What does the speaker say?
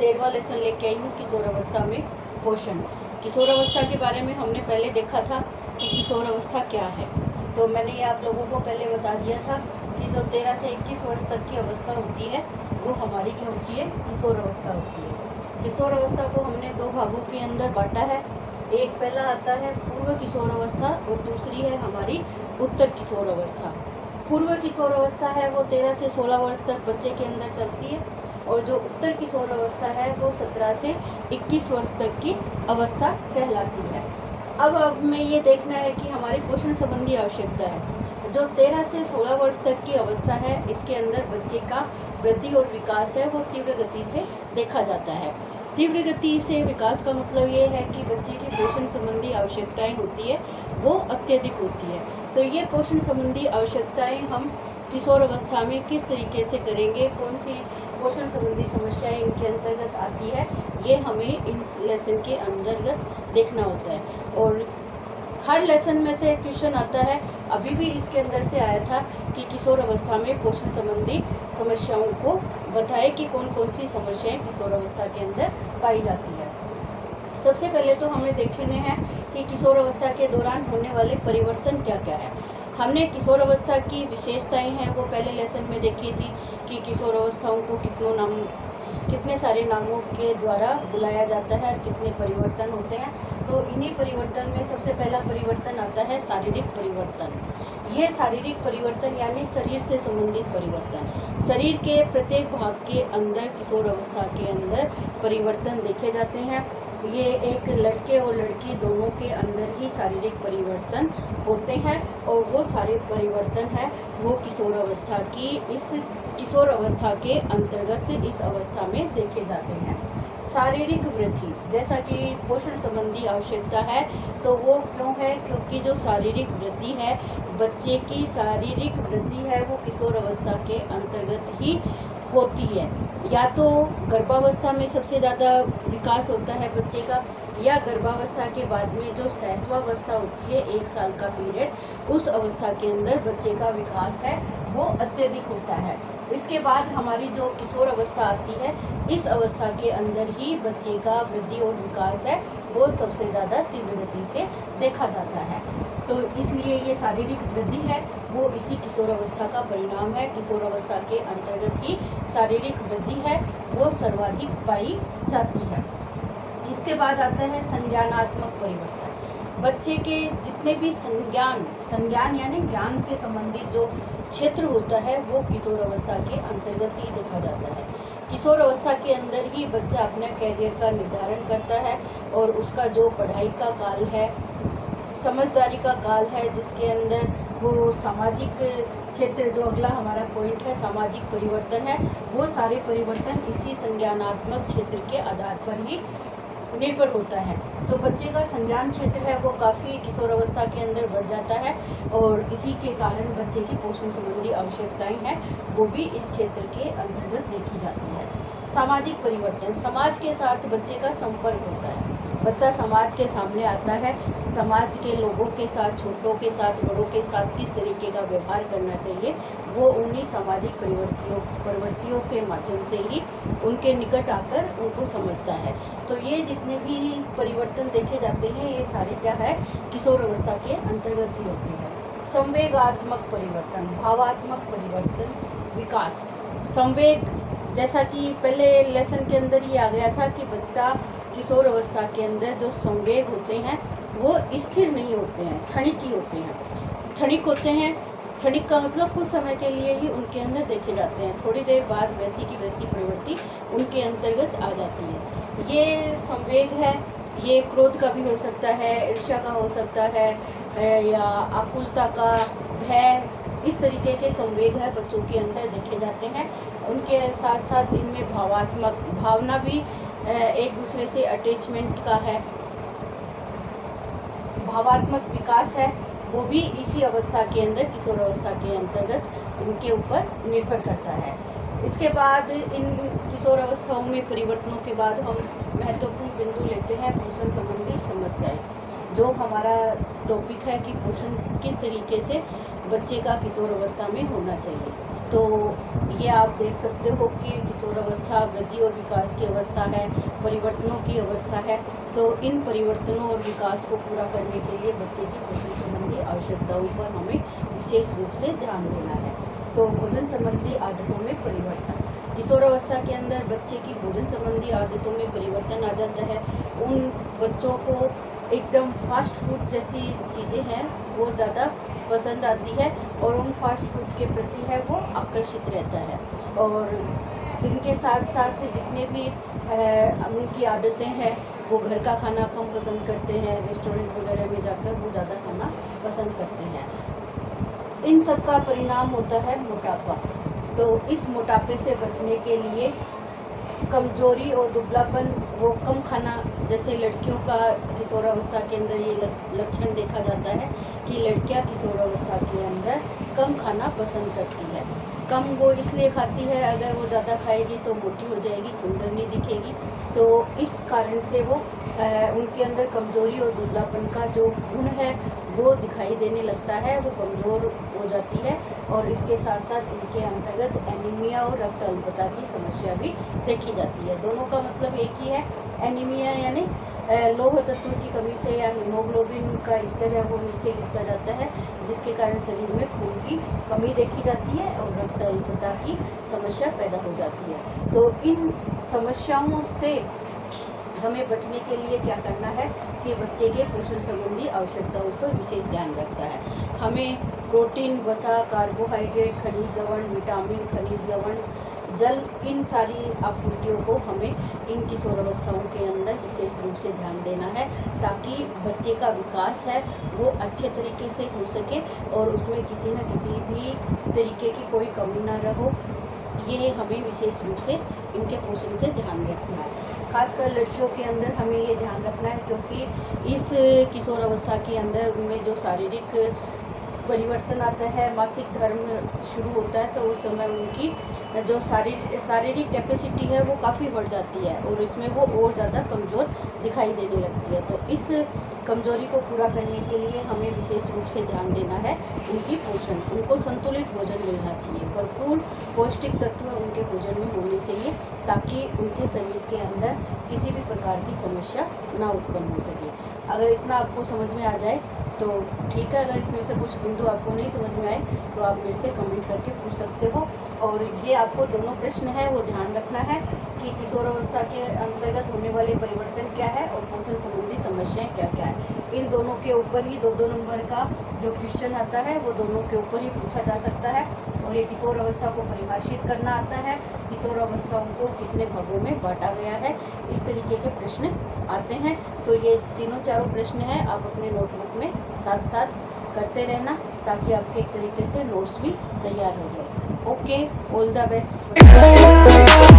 13वां lesson लेके आई हूँ किशोर अवस्था में पोषण। किशोर अवस्था के बारे में हमने पहले देखा था कि किशोर अवस्था क्या है। तो मैंने ये आप लोगों को पहले बता दिया था कि जो 13 से 21 वर्ष तक की अवस्था होती है वो हमारी क्या होती है, किशोर अवस्था होती है। किशोर अवस्था को हमने दो भागों के अंदर बांटा है। एक पहला आता है पूर्व किशोर अवस्था और दूसरी है हमारी उत्तर किशोर अवस्था। पूर्व किशोर अवस्था है वो 13 से 16 वर्ष तक बच्चे के अंदर चलती है और जो उत्तर किशोर अवस्था है वो 17 से 21 वर्ष तक की अवस्था कहलाती है। अब हमें ये देखना है कि हमारी पोषण संबंधी आवश्यकता है। जो 13 से 16 वर्ष तक की अवस्था है इसके अंदर बच्चे का वृद्धि और विकास है वो तीव्र गति से देखा जाता है। तीव्र गति से विकास का मतलब ये है कि बच्चे की पोषण संबंधी आवश्यकताएं होती है वो अत्यधिक होती है। तो ये पोषण संबंधी आवश्यकताएं हम किशोर अवस्था में किस तरीके से करेंगे, कौन सी पोषण संबंधी समस्याएं इनके अंतर्गत आती है, ये हमें इस लेसन के अंतर्गत देखना होता है। और हर लेसन में से क्वेश्चन आता है, अभी भी इसके अंदर से आया था कि किशोर अवस्था में पोषण संबंधी समस्याओं को बताएं कि कौन कौन सी समस्याएं किशोर अवस्था के अंदर पाई जाती है। सबसे पहले तो हमें देखने हैं कि किशोर अवस्था के दौरान होने वाले परिवर्तन क्या क्या है। हमने किशोर अवस्था की विशेषताएं हैं वो पहले लेसन में देखी थी कि किशोर अवस्थाओं को कितने सारे नामों के द्वारा बुलाया जाता है और कितने परिवर्तन होते हैं। तो इन्हीं परिवर्तन में सबसे पहला परिवर्तन आता है शारीरिक परिवर्तन। यह शारीरिक परिवर्तन यानी शरीर से संबंधित परिवर्तन, शरीर के प्रत्येक भाग के अंदर किशोर अवस्था के अंदर परिवर्तन देखे जाते हैं। ये एक लड़के और लड़की दोनों के अंदर ही शारीरिक परिवर्तन होते हैं और वो सारे परिवर्तन है वो किशोर अवस्था की इस किशोर अवस्था के अंतर्गत इस अवस्था में देखे जाते हैं। शारीरिक वृद्धि जैसा कि पोषण संबंधी आवश्यकता है तो वो क्यों है, क्योंकि जो शारीरिक वृद्धि है बच्चे की शारीरिक वृद्धि है वो किशोर अवस्था के अंतर्गत ही होती है। या तो गर्भावस्था में सबसे ज़्यादा विकास होता है बच्चे का, या गर्भावस्था के बाद में जो शैशवावस्था होती है 1 साल का पीरियड, उस अवस्था के अंदर बच्चे का विकास है वो अत्यधिक होता है। इसके बाद हमारी जो किशोर अवस्था आती है इस अवस्था के अंदर ही बच्चे का वृद्धि और विकास है वो सबसे ज़्यादा तीव्र गति से देखा जाता है। तो इसलिए ये शारीरिक वृद्धि है वो इसी किशोर अवस्था का परिणाम है। किशोर अवस्था के अंतर्गत ही शारीरिक वृद्धि है वो सर्वाधिक पाई जाती है। इसके बाद आता है संज्ञानात्मक परिवर्तन। बच्चे के जितने भी संज्ञान यानी ज्ञान से संबंधित जो क्षेत्र होता है वो किशोर अवस्था के अंतर्गत ही देखा जाता है। किशोर अवस्था के अंदर ही बच्चा अपने कैरियर का निर्धारण करता है और उसका जो पढ़ाई का काल है, समझदारी का काल है, जिसके अंदर वो सामाजिक क्षेत्र, जो अगला हमारा पॉइंट है सामाजिक परिवर्तन है, वो सारे परिवर्तन इसी संज्ञानात्मक क्षेत्र के आधार पर ही निर्भर होता है। तो बच्चे का संज्ञान क्षेत्र है वो काफ़ी किशोर अवस्था के अंदर बढ़ जाता है और इसी के कारण बच्चे की पोषण संबंधी आवश्यकताएं हैं वो भी इस क्षेत्र के अंतर्गत देखी जाती है। सामाजिक परिवर्तन, समाज के साथ बच्चे का संपर्क होता है। बच्चा समाज के सामने आता है, समाज के लोगों के साथ, छोटों के साथ, बड़ों के साथ किस तरीके का व्यवहार करना चाहिए वो उन्हीं सामाजिक प्रवृत्तियों के माध्यम से ही उनके निकट आकर उनको समझता है। तो ये जितने भी परिवर्तन देखे जाते हैं ये सारे क्या है, किशोर अवस्था के अंतर्गत ही होते हैं। संवेगात्मक परिवर्तन, भावात्मक परिवर्तन, विकास। संवेग जैसा कि पहले लेसन के अंदर ये आ गया था कि बच्चा किशोर अवस्था के अंदर जो संवेग होते हैं वो स्थिर नहीं होते हैं, क्षणिक ही होते हैं। क्षणिक होते हैं, क्षणिक का मतलब कुछ समय के लिए ही उनके अंदर देखे जाते हैं, थोड़ी देर बाद वैसी की वैसी प्रवृत्ति उनके अंतर्गत आ जाती है। ये संवेग है, ये क्रोध का भी हो सकता है, ईर्ष्या का हो सकता है, या आकुलता का, भय, इस तरीके के संवेग है बच्चों के अंदर देखे जाते हैं। उनके साथ साथ इनमें भावना भी एक दूसरे से अटैचमेंट का है। भावात्मक विकास है वो भी इसी अवस्था के अंदर किशोर अवस्था के अंतर्गत इनके ऊपर निर्भर करता है। इसके बाद इन किशोर अवस्थाओं में परिवर्तनों के बाद हम महत्वपूर्ण बिंदु लेते हैं पोषण संबंधी समस्याएं। जो हमारा टॉपिक है कि पोषण किस तरीके से बच्चे का किशोर अवस्था में होना चाहिए। तो ये आप देख सकते हो कि किशोर अवस्था वृद्धि और विकास की अवस्था है, परिवर्तनों की अवस्था है। तो इन परिवर्तनों और विकास को पूरा करने के लिए बच्चे की पोषण संबंधी आवश्यकताओं पर हमें विशेष रूप से ध्यान देना है। तो भोजन संबंधी आदतों में परिवर्तन, किशोर अवस्था के अंदर बच्चे की भोजन संबंधी आदतों में परिवर्तन आ जाता है। उन बच्चों को एकदम फास्ट फूड जैसी चीज़ें हैं वो ज़्यादा पसंद आती है और उन फास्ट फूड के प्रति है वो आकर्षित रहता है। और इनके साथ साथ जितने भी उनकी आदतें हैं वो घर का खाना कम पसंद करते हैं, रेस्टोरेंट वगैरह में जाकर वो ज़्यादा खाना पसंद करते हैं। इन सब का परिणाम होता है मोटापा। तो इस मोटापे से बचने के लिए कमजोरी और दुबलापन, वो कम खाना, जैसे लड़कियों का किशोर अवस्था के अंदर ये लक्षण देखा जाता है कि लड़कियां किशोर अवस्था के अंदर कम खाना पसंद करती है। कम वो इसलिए खाती है, अगर वो ज़्यादा खाएगी तो मोटी हो जाएगी, सुंदर नहीं दिखेगी। तो इस कारण से वो उनके अंदर कमजोरी और दुबलापन का जो गुण है वो दिखाई देने लगता है, वो कमज़ोर हो जाती है। और इसके साथ साथ इनके अंतर्गत एनीमिया और रक्त अल्पता की समस्या भी देखी जाती है। दोनों का मतलब एक ही है। एनीमिया यानी लौह तत्व की कमी से या हीमोग्लोबिन का स्तर है वो नीचे गिरता जाता है, जिसके कारण शरीर में खून की कमी देखी जाती है और रक्त अल्पता की समस्या पैदा हो जाती है। तो इन समस्याओं से हमें बचने के लिए क्या करना है कि बच्चे के पोषण संबंधी आवश्यकताओं पर विशेष ध्यान रखता है। हमें प्रोटीन, वसा, कार्बोहाइड्रेट, खनिज लवण, विटामिन, खनिज लवण, जल, इन सारी आपूर्तियों को हमें इन किशोर अवस्थाओं के अंदर विशेष रूप से ध्यान देना है, ताकि बच्चे का विकास है वो अच्छे तरीके से हो सके और उसमें किसी न किसी भी तरीके की कोई कमी ना रहो। ये हमें विशेष रूप से इनके पोषण से ध्यान रखना है। खासकर लड़कियों के अंदर हमें ये ध्यान रखना है, क्योंकि इस किशोर अवस्था के अंदर उनमें जो शारीरिक परिवर्तन आता है, मासिक धर्म शुरू होता है, तो उस समय उनकी जो शारीरिक कैपेसिटी है वो काफ़ी बढ़ जाती है और इसमें वो और ज़्यादा कमज़ोर दिखाई देने लगती है। तो इस कमज़ोरी को पूरा करने के लिए हमें विशेष रूप से ध्यान देना है उनकी पोषण। उनको संतुलित भोजन मिलना चाहिए, भरपूर पौष्टिक तत्व उनके भोजन में होने चाहिए, ताकि उनके शरीर के अंदर किसी भी प्रकार की समस्या ना उत्पन्न हो सके। अगर इतना आपको समझ में आ जाए तो ठीक है। अगर इसमें से कुछ बिंदु आपको नहीं समझ में आए तो आप मेरे से कमेंट करके पूछ सकते हो। और ये आपको दोनों प्रश्न है वो ध्यान रखना है कि किशोर अवस्था के अंतर्गत होने वाले परिवर्तन क्या है और पोषण संबंधी समस्याएं क्या क्या है। इन दोनों के ऊपर ही 2-2 नंबर का जो क्वेश्चन आता है वो दोनों के ऊपर ही पूछा जा सकता है। और ये किशोर अवस्था को परिभाषित करना आता है, किशोर अवस्थाओं को कितने भागों में बांटा गया है, इस तरीके के प्रश्न आते हैं। तो ये तीनों चारों प्रश्न हैं, आप अपने नोटबुक में साथ साथ करते रहना, ताकि आपके एक तरीके से नोट्स भी तैयार हो जाए। Okay, all the best.